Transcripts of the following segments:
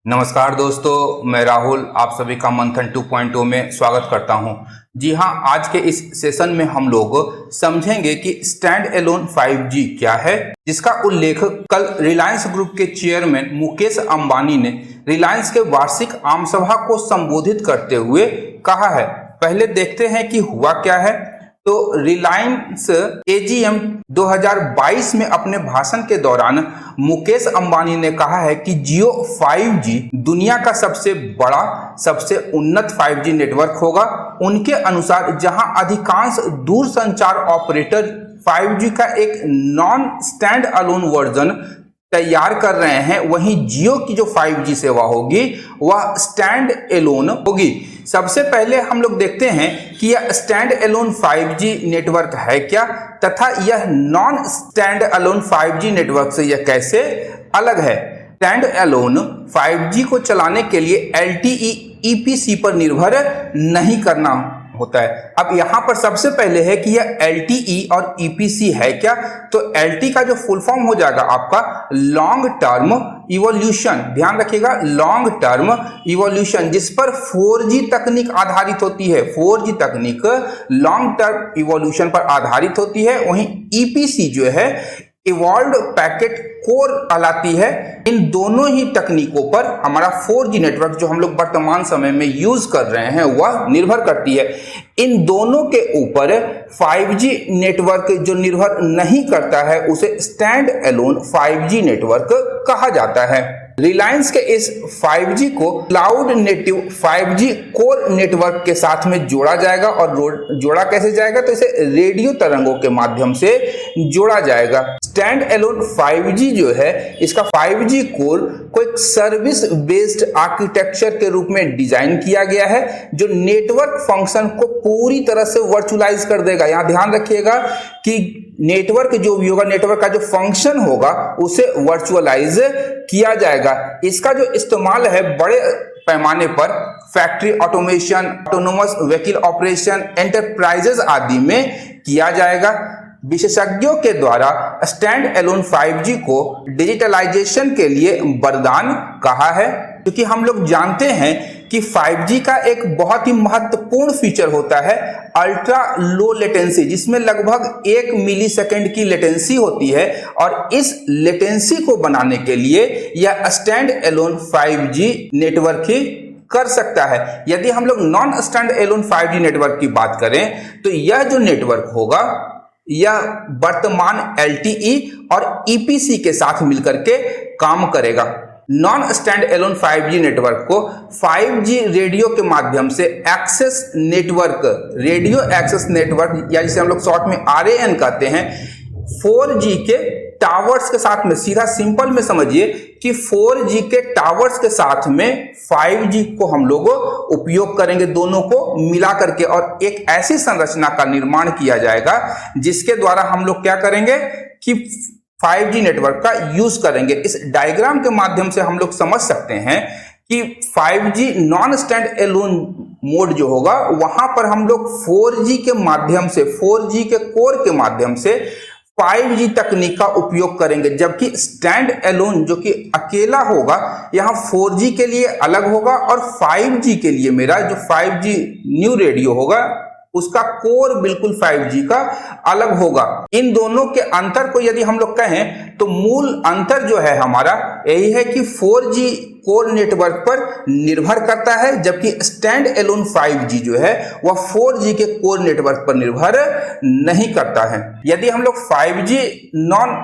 नमस्कार दोस्तों, मैं राहुल आप सभी का मंथन 2.0 में स्वागत करता हूं। जी हां, आज के इस सेशन में हम लोग समझेंगे कि स्टैंड एलोन 5G क्या है, जिसका उल्लेख कल रिलायंस ग्रुप के चेयरमैन मुकेश अंबानी ने रिलायंस के वार्षिक आम सभा को संबोधित करते हुए कहा है। पहले देखते हैं कि हुआ क्या है। तो रिलायंस एजीएम 2022 में अपने भाषण के दौरान मुकेश अंबानी ने कहा है कि जियो 5G दुनिया का सबसे बड़ा, सबसे उन्नत 5G नेटवर्क होगा। उनके अनुसार जहां अधिकांश दूरसंचार ऑपरेटर 5G का एक नॉन स्टैंड अलोन वर्जन तैयार कर रहे हैं, वहीं जियो की जो 5G सेवा होगी वह स्टैंड एलोन होगी। सबसे पहले हम लोग देखते हैं कि यह स्टैंड एलोन 5G नेटवर्क है क्या, तथा यह non stand alone 5G network से यह कैसे अलग है। स्टैंड एलोन 5G को चलाने के लिए LTE EPC पर निर्भर नहीं करना होता है। अब यहां पर सबसे पहले है कि यह LTE और EPC है क्या। तो LTE का जो फुल फॉर्म हो जाएगा आपका लॉन्ग टर्म इवोल्यूशन, ध्यान रखिएगा, लॉन्ग टर्म इवोल्यूशन, जिस पर 4G तकनीक आधारित होती है। 4G तकनीक लॉन्ग टर्म इवोल्यूशन पर आधारित होती है। वहीं EPC जो है इवॉल्व्ड पैकेट कोर कहलाती है। इन दोनों ही तकनीकों पर हमारा 4G नेटवर्क जो हम लोग वर्तमान समय में यूज कर रहे हैं वह निर्भर करती है। इन दोनों के ऊपर 5G नेटवर्क जो निर्भर नहीं करता है उसे स्टैंड एलोन 5G नेटवर्क कहा जाता है। रिलायंस के इस 5G को cloud native 5G core network के साथ में जोड़ा जाएगा। और जोड़ा कैसे जाएगा, तो इसे रेडियो तरंगों के माध्यम से जोड़ा जाएगा। स्टैंड एलोन 5G जो है, इसका 5G कोर को एक सर्विस बेस्ड आर्किटेक्चर के रूप में डिजाइन किया गया है, जो नेटवर्क फंक्शन को पूरी तरह से वर्चुअलाइज कर देगा। यहां ध्यान रखिएगा कि नेटवर्क जो भी होगा, नेटवर्क का जो फंक्शन होगा उसे वर्चुअलाइज किया जाएगा। इसका जो इस्तेमाल है बड़े पैमाने पर factory automation, autonomous vehicle operation, enterprises आदि में किया जाएगा। विशेषज्ञों के द्वारा स्टैंड एलोन 5G को डिजिटलाइजेशन के लिए वरदान कहा है, क्योंकि हम लोग जानते हैं कि 5G का एक बहुत ही महत्वपूर्ण फीचर होता है अल्ट्रा लो लेटेंसी, जिसमें लगभग 1 मिली सेकेंड की लेटेंसी होती है। और इस लेटेंसी को बनाने के लिए यह स्टैंड एलोन 5G नेटवर्क ही कर सकता है। यदि हम लोग non stand alone 5G network की बात करें तो यह जो नेटवर्क होगा यह वर्तमान LTE और EPC के साथ मिलकर के काम करेगा। Non stand alone 5G network को 5G रेडियो के माध्यम से access network, radio access network, या जिसे हम लोग शॉर्ट में RAN कहते हैं, 4G के टावर्स के साथ में, सीधा सिंपल में समझिए कि 4G के टावर्स के साथ में 5G को हम लोग उपयोग करेंगे, दोनों को मिला करके, और एक ऐसी संरचना का निर्माण किया जाएगा जिसके द्वारा हम लोग क्या करेंगे कि 5G नेटवर्क का यूज करेंगे। इस डायग्राम के माध्यम से हम लोग समझ सकते हैं कि 5G non stand alone mode जो होगा वहां पर हम लोग 4G के माध्यम से, 4G के कोर के माध्यम से 5G तकनीक का उपयोग करेंगे, जबकि स्टैंड एलोन जो कि अकेला होगा यहाँ 4G के लिए अलग होगा और 5G के लिए मेरा जो 5G न्यू रेडियो होगा उसका कोर बिल्कुल 5G का अलग होगा। इन दोनों के अंतर को यदि हम लोग कहें तो मूल अंतर जो है हमारा यही है कि 4G कोर नेटवर्क पर निर्भर करता है, जबकि स्टैंड एलोन 5G जो है वह 4G के कोर नेटवर्क पर निर्भर नहीं करता है। यदि हम लोग 5G non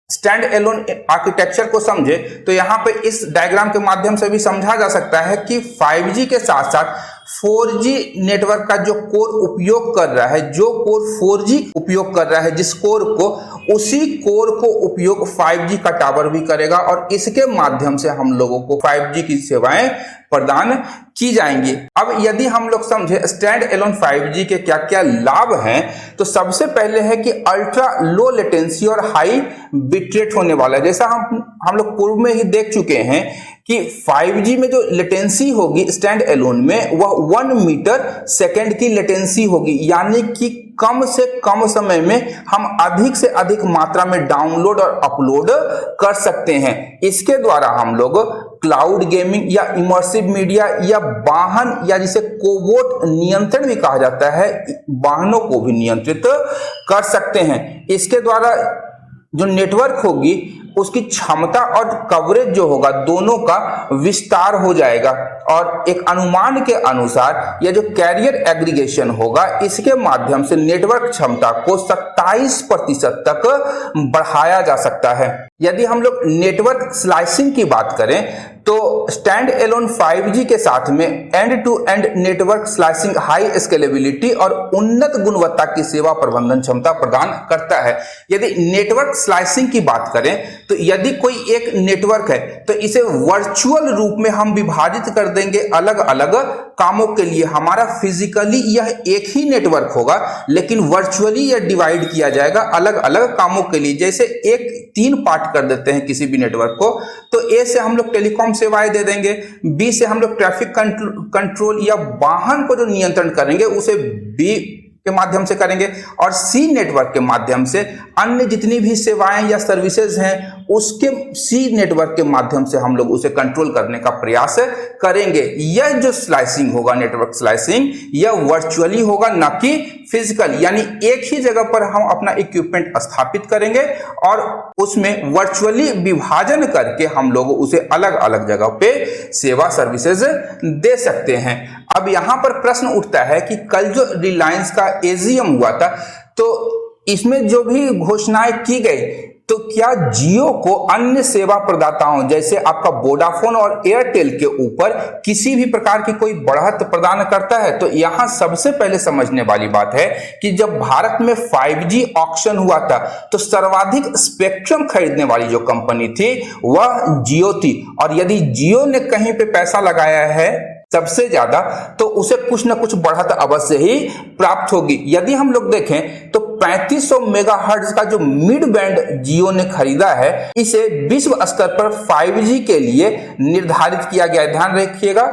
stand alone architecture को समझे तो यहाँ पे इस डायग्राम के माध्यम से भी समझा जा सकता है कि 5G के साथ साथ 4G नेटवर्क का जो कोर उपयोग कर रहा है, जो कोर 4G उपयोग कर रहा है, जिस कोर को, उसी कोर को उपयोग 5G का टावर भी करेगा और इसके माध्यम से हम लोगों को 5G की सेवाएं प्रदान की जाएंगी। अब यदि हम लोग समझे स्टैंड एलोन 5G के क्या क्या लाभ हैं, तो सबसे पहले है कि अल्ट्रा लो लेटेंसी और हाई बिटरेट होने वाला है। जैसा हम लोग पूर्व में ही देख चुके हैं कि 5G में जो लेटेंसी होगी स्टैंड एलोन में वह 1 मीटर सेकेंड की लेटेंसी होगी, यानी कि कम से कम समय में हम अधिक से अधिक मात्रा में डाउनलोड और अपलोड कर सकते हैं। इसके द्वारा हम लोग क्लाउड गेमिंग या इमर्सिव मीडिया या वाहन या जिसे कोबोट नियंत्रण भी कहा जाता है, वाहनों को भी नियंत्रित कर सकते हैं। इसके द्वारा जो नेटवर्क होगी उसकी क्षमता और कवरेज जो होगा दोनों का विस्तार हो जाएगा और एक अनुमान के अनुसार यह जो कैरियर एग्रीगेशन होगा इसके माध्यम से नेटवर्क क्षमता को 27% तक बढ़ाया जा सकता है। यदि हम लोग नेटवर्क स्लाइसिंग की बात करें तो स्टैंड एलोन 5G के साथ में end to end network slicing high scalability और उन्नत गुणवत्ता की सेवा प्रबंधन क्षमता प्रदान करता है। यदि नेटवर्क स्लाइसिंग की बात करें तो यदि कोई एक नेटवर्क है तो इसे वर्चुअल रूप में हम विभाजित कर देंगे अलग अलग कामों के लिए। हमारा फिजिकली यह एक ही नेटवर्क होगा लेकिन वर्चुअली यह डिवाइड किया जाएगा अलग अलग कामों के लिए। जैसे एक 3 पार्ट कर देते हैं किसी भी नेटवर्क को, तो ए से हम लोग टेलीकॉम सेवाएं दे देंगे, बी से हम लोग ट्रैफिक कंट्रोल या वाहन को जो नियंत्रण करेंगे उसे बी के माध्यम से करेंगे और सी नेटवर्क के माध्यम से अन्य जितनी भी सेवाएं या सर्विसेज हैं उसके सी नेटवर्क के माध्यम से हम लोग उसे कंट्रोल करने का प्रयास करेंगे। यह जो स्लाइसिंग होगा नेटवर्क स्लाइसिंग यह वर्चुअली होगा ना कि फिजिकल, यानी एक ही जगह पर हम अपना इक्विपमेंट स्थापित करेंगे और उसमें वर्चुअली विभाजन करके हम लोग उसे अलग अलग जगह पे सेवा सर्विसेज दे सकते हैं। अब यहां पर प्रश्न उठता है कि कल जो रिलायंस का एजीएम हुआ था तो इसमें जो भी घोषणाएं की गई तो क्या जियो को अन्य सेवा प्रदाताओं जैसे आपका वोडाफोन और एयरटेल के ऊपर किसी भी प्रकार की कोई बढ़त प्रदान करता है? तो यहां सबसे पहले समझने वाली बात है कि जब भारत में 5G ऑक्शन हुआ था तो सर्वाधिक स्पेक्ट्रम खरीदने वाली जो कंपनी थी वह जियो थी और यदि जियो ने कहीं पे पैसा लगाया है सबसे ज्यादा तो उसे कुछ ना कुछ बढ़त अवश्य ही प्राप्त होगी। यदि हम लोग देखें तो 3500 मेगाहर्ट्ज का जो मिड बैंड जियो ने खरीदा है इसे विश्व स्तर पर 5G के लिए निर्धारित किया गया है। ध्यान रखिएगा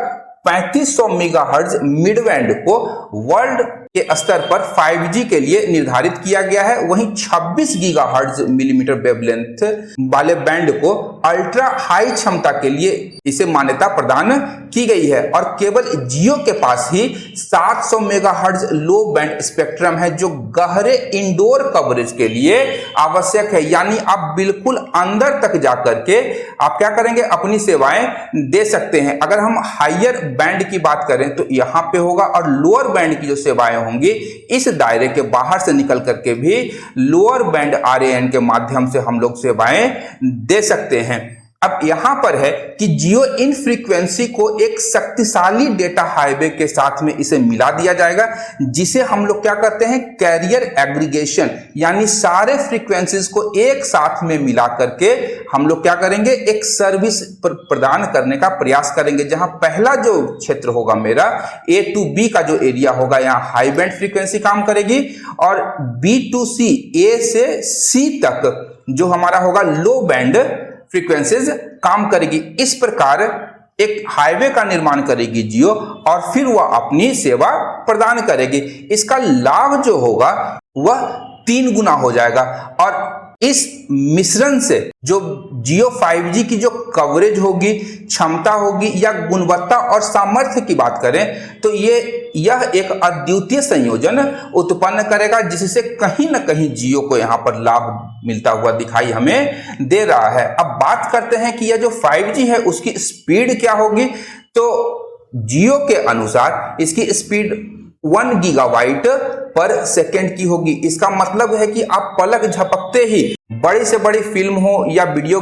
3500 मेगाहर्ट्ज मिड बैंड को वर्ल्ड के स्तर पर 5G के लिए निर्धारित किया गया है। वहीं 26 गीगाहर्ट्ज मिलीमीटर वेवलेंथ वाले बैंड को अल्ट्रा हाई क्षमता के लिए इसे मान्यता प्रदान की गई है और केवल जियो के पास ही 700 मेगाहर्ट्ज लो बैंड स्पेक्ट्रम है जो गहरे इंडोर कवरेज के लिए आवश्यक है। यानी आप बिल्कुल अंदर तक जाकर के आप क्या करेंगे अपनी सेवाएं दे सकते हैं। अगर हम हायर बैंड की बात करें तो यहाँ पे होगा और लोअर बैंड की जो सेवाएं होंगी इस दायरे के बाहर से निकल करके भी लोअर बैंड RAN के माध्यम से हम लोग सेवाएं दे सकते हैं। अब यहां पर है कि जियो इन फ्रीक्वेंसी को एक शक्तिशाली डेटा हाईवे के साथ में इसे मिला दिया जाएगा जिसे हम लोग क्या करते हैं कैरियर एग्रीगेशन, यानी सारे फ्रीक्वेंसीज को एक साथ में मिला करके हम लोग क्या करेंगे एक सर्विस प्रदान करने का प्रयास करेंगे। जहां पहला जो क्षेत्र होगा मेरा A to B का जो एरिया होगा यहाँ हाई बैंड फ्रीक्वेंसी काम करेगी और B to C A से C तक जो हमारा होगा लो बैंड फ्रीक्वेंसीज काम करेगी। इस प्रकार एक हाईवे का निर्माण करेगी जियो और फिर वह अपनी सेवा प्रदान करेगी। इसका लाभ जो होगा वह 3 गुना हो जाएगा और इस मिश्रण से जो जियो 5G की जो कवरेज होगी, क्षमता होगी या गुणवत्ता और सामर्थ्य की बात करें तो यह एक अद्वितीय संयोजन उत्पन्न करेगा जिससे कहीं ना कहीं जियो को यहाँ पर लाभ मिलता हुआ दिखाई हमें दे रहा है। अब बात करते हैं कि यह जो 5G है उसकी स्पीड क्या होगी। तो जियो के अनुसार इसकी स्पीड 1 गीगाबाइट पर सेकेंड की होगी। इसका मतलब है कि आप पलक झपकते ही बड़ी से बड़ी फिल्म हो या वीडियो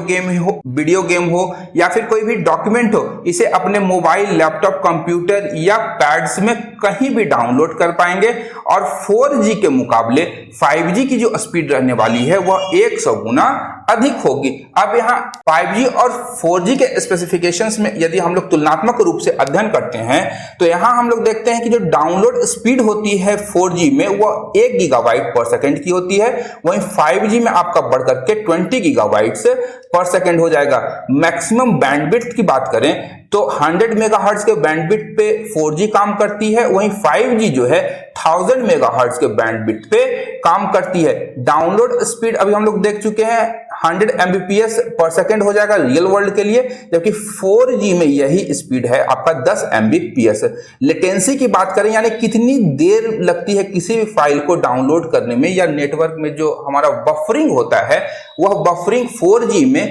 गेम हो या फिर कोई भी डॉक्यूमेंट हो इसे अपने मोबाइल, लैपटॉप, कंप्यूटर या पैड्स में कहीं भी डाउनलोड कर पाएंगे और 4G के मुकाबले 5G की जो स्पीड रहने वाली है वह 100 गुना अधिक होगी। अब यहाँ 5G और 4G के स्पेसिफिकेशंस में यदि हम लोग तुलनात्मक रूप से अध्ययन करते हैं तो यहाँ हम लोग देखते हैं कि जो डाउनलोड स्पीड होती है 4G में वह 1 गीगाबाइट पर सेकेंड की होती है, वहीं 5G में आपका बढ़कर के 20 गीगाबाइट्स पर सेकेंड हो जाएगा। मैक्सिमम बैंडविड्थ की बात करें तो 100 मेगाहर्ट्ज के बैंडविड्थ पे 4G काम करती है, वहीं 5G जो है 1000 मेगाहर्ट्ज के बैंडविड्थ पे काम करती है। डाउनलोड स्पीड अभी हम लोग देख चुके हैं 100 Mbps पर सेकेंड हो जाएगा रियल वर्ल्ड के लिए, जबकि 4G में यही स्पीड है आपका 10 Mbps। लेटेंसी की बात करें यानी कितनी देर लगती है किसी भी फाइल को डाउनलोड करने में या नेटवर्क में जो हमारा बफरिंग होता है, वह बफरिंग 4G में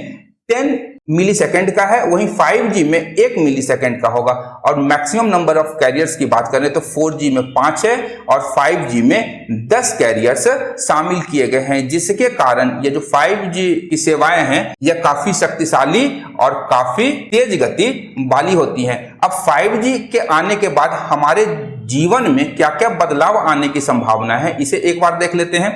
10 मिली सेकेंड का है, वहीं 5G में 1 मिली सेकेंड का होगा। और मैक्सिमम नंबर ऑफ कैरियर्स की बात करें तो 4G में 5 है और 5G में 10 कैरियर्स शामिल किए गए हैं, जिसके कारण ये जो 5G की सेवाएं हैं यह काफी शक्तिशाली और काफी तेज गति वाली होती हैं। अब 5G के आने के बाद हमारे जीवन में क्या क्या बदलाव आने की संभावना है, इसे एक बार देख लेते हैं।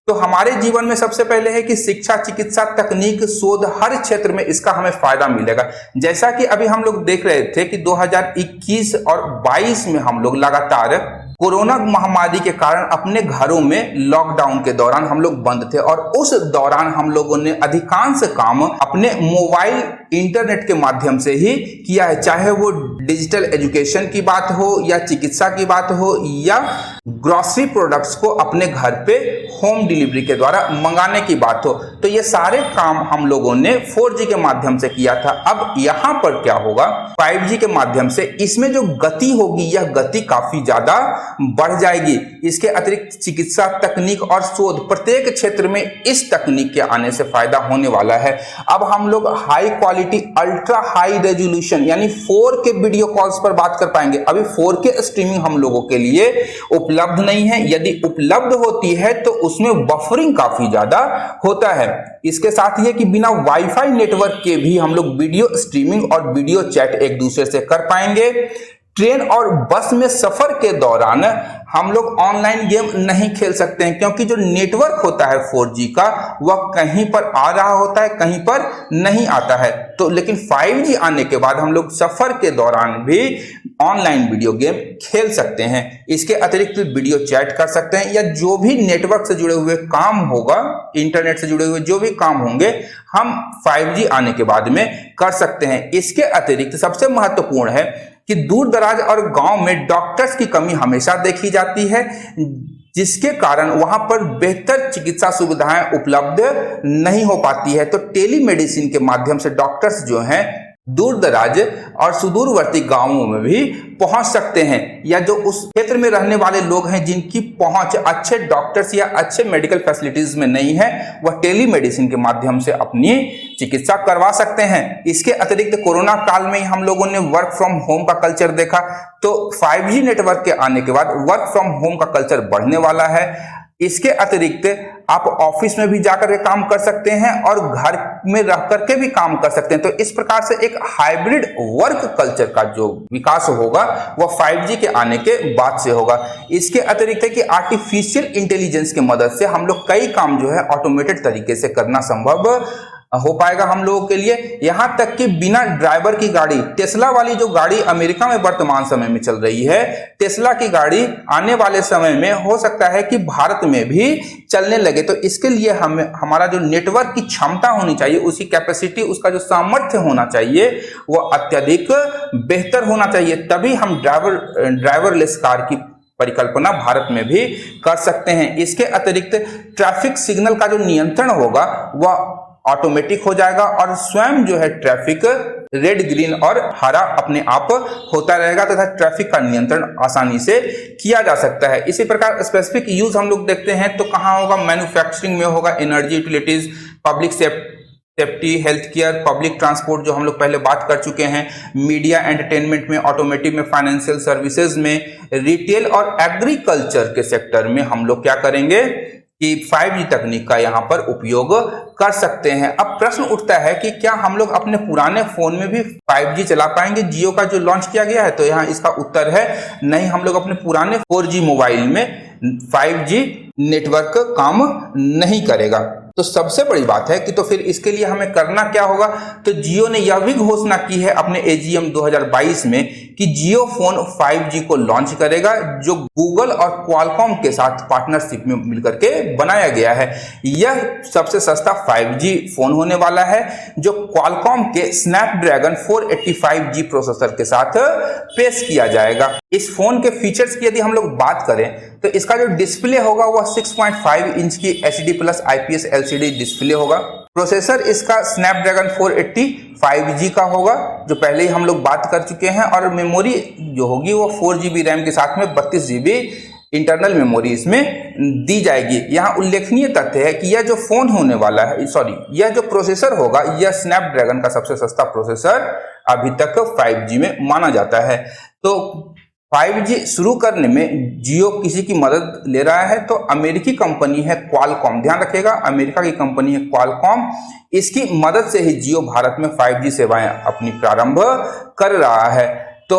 तो हमारे जीवन में सबसे पहले है कि शिक्षा, चिकित्सा, तकनीक, शोध, हर क्षेत्र में इसका हमें फायदा मिलेगा। जैसा कि अभी हम लोग देख रहे थे कि 2021 और 22 में हम लोग लगातार कोरोना महामारी के कारण अपने घरों में लॉकडाउन के दौरान हम लोग बंद थे और उस दौरान हम लोगों ने अधिकांश काम अपने मोबाइल इंटरनेट के माध्यम से ही किया है, चाहे वो डिजिटल एजुकेशन की बात हो या चिकित्सा की बात हो या ग्रोसरी प्रोडक्ट्स को अपने घर पे होम डिलीवरी के द्वारा मंगाने की बात हो। तो ये सारे काम हम लोगों ने 4G के माध्यम से किया था। अब यहाँ पर क्या होगा, 5G के माध्यम से इसमें जो गति होगी यह गति काफी ज्यादा बढ़ जाएगी। इसके अतिरिक्त चिकित्सा, तकनीक और शोध प्रत्येक क्षेत्र में इस तकनीक के आने से फायदा होने वाला है। अब हम लोग high quality, ultra high resolution यानी 4K वीडियो कॉल्स पर बात कर पाएंगे। अभी 4K स्ट्रीमिंग हम लोगों के लिए उपलब्ध नहीं है, यदि उपलब्ध होती है तो उसमें बफरिंग काफी ज्यादा होता है। इसके साथ ही कि बिना वाईफाई नेटवर्क के भी हम लोग वीडियो स्ट्रीमिंग और वीडियो चैट एक दूसरे से कर पाएंगे। ट्रेन और बस में सफर के दौरान हम लोग ऑनलाइन गेम नहीं खेल सकते हैं, क्योंकि जो नेटवर्क होता है 4G का वह कहीं पर आ रहा होता है, कहीं पर नहीं आता है। तो लेकिन 5G आने के बाद हम लोग सफर के दौरान भी ऑनलाइन वीडियो गेम खेल सकते हैं। इसके अतिरिक्त वीडियो चैट कर सकते हैं या जो भी नेटवर्क से जुड़े हुए काम होगा, इंटरनेट से जुड़े हुए जो भी काम होंगे हम 5G आने के बाद में कर सकते हैं। इसके अतिरिक्त सबसे महत्वपूर्ण है कि दूर दराज और गांव में डॉक्टर्स की कमी हमेशा देखी जाती है, जिसके कारण वहां पर बेहतर चिकित्सा सुविधाएं उपलब्ध नहीं हो पाती है। तो टेलीमेडिसिन के माध्यम से डॉक्टर्स जो हैं दूर दराज और सुदूरवर्ती गांवों में भी पहुंच सकते हैं, या जो उस क्षेत्र में रहने वाले लोग हैं जिनकी पहुंच अच्छे डॉक्टर्स या अच्छे मेडिकल फैसिलिटीज में नहीं है, वह टेलीमेडिसिन के माध्यम से अपनी चिकित्सा करवा सकते हैं। इसके अतिरिक्त कोरोना काल में हम लोगों ने वर्क फ्रॉम होम का कल्चर देखा, तो 5G नेटवर्क के आने के बाद वर्क फ्रॉम होम का कल्चर बढ़ने वाला है। इसके अतिरिक्त आप ऑफिस में भी जाकर के काम कर सकते हैं और घर में रह करके भी काम कर सकते हैं। तो इस प्रकार से एक हाइब्रिड वर्क कल्चर का जो विकास होगा वह 5G के आने के बाद से होगा। इसके अतिरिक्त है कि आर्टिफिशियल इंटेलिजेंस की मदद से हम लोग कई काम जो है ऑटोमेटेड तरीके से करना संभव हो पाएगा हम लोगों के लिए। यहां तक कि बिना ड्राइवर की गाड़ी, टेस्ला वाली जो गाड़ी अमेरिका में वर्तमान समय में चल रही है, टेस्ला की गाड़ी आने वाले समय में हो सकता है कि भारत में भी चलने लगे। तो इसके लिए हमारा जो नेटवर्क की क्षमता होनी चाहिए, उसकी कैपेसिटी, उसका जो सामर्थ्य होना चाहिए वह अत्यधिक बेहतर होना चाहिए, तभी हम ड्राइवरलेस कार की परिकल्पना भारत में भी कर सकते हैं। इसके अतिरिक्त ट्रैफिक सिग्नल का जो नियंत्रण होगा वह ऑटोमेटिक हो जाएगा और स्वयं जो है ट्रैफिक रेड, ग्रीन और हरा अपने आप होता रहेगा तथा ट्रैफिक का नियंत्रण आसानी से किया जा सकता है। इसी प्रकार स्पेसिफिक यूज हम लोग देखते हैं तो कहाँ होगा, मैन्युफैक्चरिंग में होगा, energy utilities, public safety, health care, public transport जो हम लोग पहले बात कर चुके हैं, मीडिया एंटरटेनमेंट में, ऑटोमेटिव में, फाइनेंशियल सर्विसेज में, रिटेल और एग्रीकल्चर के सेक्टर में हम लोग क्या करेंगे कि 5G तकनीक का यहाँ पर उपयोग कर सकते हैं। अब प्रश्न उठता है कि क्या हम लोग अपने पुराने फोन में भी 5G चला पाएंगे? जियो का जो लॉन्च किया गया है, तो यहाँ इसका उत्तर है नहीं, हम लोग अपने पुराने 4G मोबाइल में 5G नेटवर्क काम नहीं करेगा। तो सबसे बड़ी बात है कि तो फिर इसके लिए हमें करना क्या होगा। तो जियो ने यह भी घोषणा की है अपने AGM 2022 में कि जियो फोन 5G को लॉन्च करेगा, जो गूगल और क्वालकॉम के साथ पार्टनरशिप में मिलकर के बनाया गया है। यह सबसे सस्ता 5G फोन होने वाला है, जो क्वालकॉम के स्नैपड्रैगन 485G प्रोसेसर के साथ पेश किया जाएगा। इस फोन के फीचर्स की यदि हम लोग बात करें तो इसका जो डिस्प्ले होगा वह 6.5 इंच की HD+ IPS LCD डिस्प्ले होगा। प्रोसेसर इसका स्नैपड्रैगन 485G का होगा, जो पहले ही हम लोग बात कर चुके हैं, और मेमोरी जो होगी वो 4GB रैम के साथ में 32GB इंटरनल मेमोरी इसमें दी जाएगी। यहाँ उल्लेखनीय तथ्य है कि यह जो फोन होने वाला है, यह जो प्रोसेसर होगा, यह स्नैपड्रैगन का सबसे सस्ता प्रोसेसर अभी तक 5G में माना जाता है। तो 5G शुरू करने में जियो किसी की मदद ले रहा है, तो अमेरिकी कंपनी है क्वालकॉम, ध्यान रखिएगा अमेरिका की कंपनी है क्वालकॉम, इसकी मदद से ही जियो भारत में 5G सेवाएं अपनी प्रारंभ कर रहा है। तो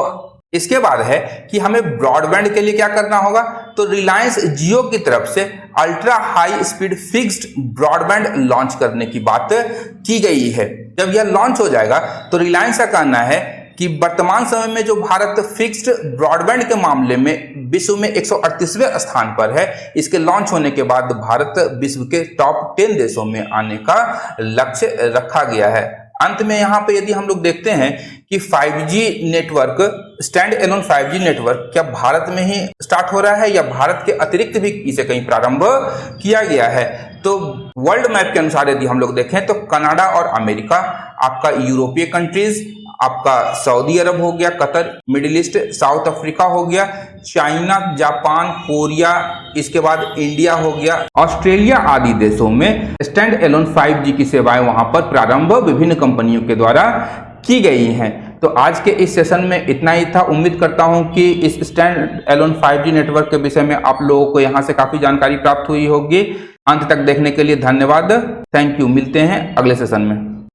इसके बाद है कि हमें ब्रॉडबैंड के लिए क्या करना होगा। तो रिलायंस जियो की तरफ से ultra high speed fixed broadband launch करने की बात की गई है। जब यह लॉन्च हो जाएगा तो रिलायंस का कहना है कि वर्तमान समय में जो भारत फिक्स्ड ब्रॉडबैंड के मामले में विश्व में 138वें स्थान पर है। इसके लॉन्च होने के बाद भारत विश्व के टॉप 10 देशों में आने का लक्ष्य रखा गया है। अंत में यहाँ पे यदि हम लोग देखते हैं कि 5G network, stand alone 5G network क्या भारत में ही स्टार्ट हो रहा है या भारत के अतिरिक्त भी इसे कहीं प्रारंभ किया गया है। तो वर्ल्ड मैप के अनुसार यदि हम लोग देखें तो कनाडा और अमेरिका, आपका यूरोपीय कंट्रीज, आपका सऊदी अरब हो गया, Qatar, middle east, south Africa हो गया, चाइना, जापान, कोरिया, इसके बाद इंडिया हो गया, ऑस्ट्रेलिया आदि देशों में स्टैंड एलोन 5G की सेवाएं वहां पर प्रारंभ विभिन्न कंपनियों के द्वारा की गई हैं। तो आज के इस सेशन में इतना ही था। उम्मीद करता हूं कि इस स्टैंड एलोन 5G नेटवर्क के विषय में आप लोगों को यहां से काफी जानकारी प्राप्त हुई होगी। अंत तक देखने के लिए धन्यवाद। Thank you. मिलते हैं अगले सेशन में।